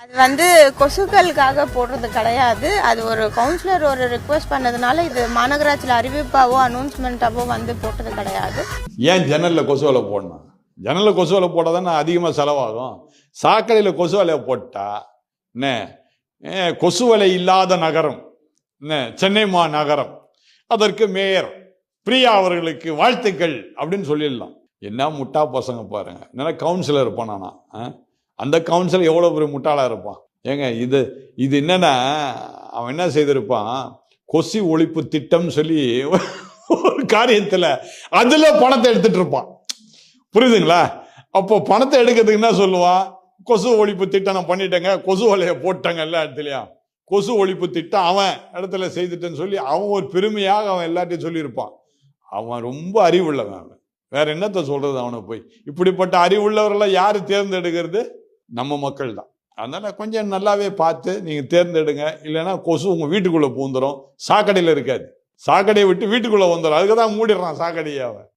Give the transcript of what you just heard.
அது கொசுக்களுக்காக போடுறது கிடையாது. அது ஒரு கவுன்சிலர் ஒரு ரிக்வெஸ்ட் பண்ணதுனால இது மாநகராட்சியில் அறிவிப்பாவோ அனௌன்ஸ்மெண்ட்டாவோ போட்டது கிடையாது. ஏன் ஜன்னலில் கொசு வலை போடணும்? ஜன்னலில் கொசு வலை போட்டால் தானே அதிகமாக செலவாகும். சாக்கடையில் கொசு வலையை போட்டா என்ன, கொசு வலை இல்லாத நகரம் என்ன சென்னை மாநகரம். அதற்கு மேயர் பிரியா அவர்களுக்கு வாழ்த்துக்கள் அப்படின்னு சொல்லிடலாம். என்ன முட்டா பசங்க பாருங்க. என்னன்னா கவுன்சிலர் இருப்பானா, அந்த கவுன்சிலர் எவ்வளோ பெரிய முட்டாளாக இருப்பான். ஏங்க இது என்னன்னா அவன் என்ன செய்திருப்பான், கொசு ஒழிப்பு திட்டம் சொல்லி ஒரு காரியத்தில் அதில் பணத்தை எடுத்துட்டு இருப்பான். புரியுதுங்களா? அப்போ பணத்தை எடுக்கிறதுக்கு என்ன சொல்லுவான், கொசு ஒழிப்பு திட்டம் நான் பண்ணிட்டேங்க, கொசு வலையை போட்டாங்க எல்லா இடத்துலையும், கொசு ஒழிப்பு திட்டம் அவன் இடத்துல செய்துட்டேன்னு சொல்லி அவன் ஒரு பெருமையாக அவன் எல்லாத்தையும் சொல்லியிருப்பான். அவன் ரொம்ப அறிவுள்ளவன். அவன் வேற என்னத்த சொல்றது அவனை போய். இப்படிப்பட்ட அறிவுள்ளவரெல்லாம் யாரு தேர்ந்தெடுக்கிறது? நம்ம மக்கள் தான். அதனால கொஞ்சம் நல்லாவே பார்த்து நீங்க தேர்ந்தெடுங்க. இல்லைன்னா கொசு உங்க வீட்டுக்குள்ள பூந்துரும். சாக்கடையில் இருக்காது, சாக்கடையை விட்டு வீட்டுக்குள்ள வந்துடும். அதுக்கு தான் மூடிடுறான் சாக்கடையை அவன்.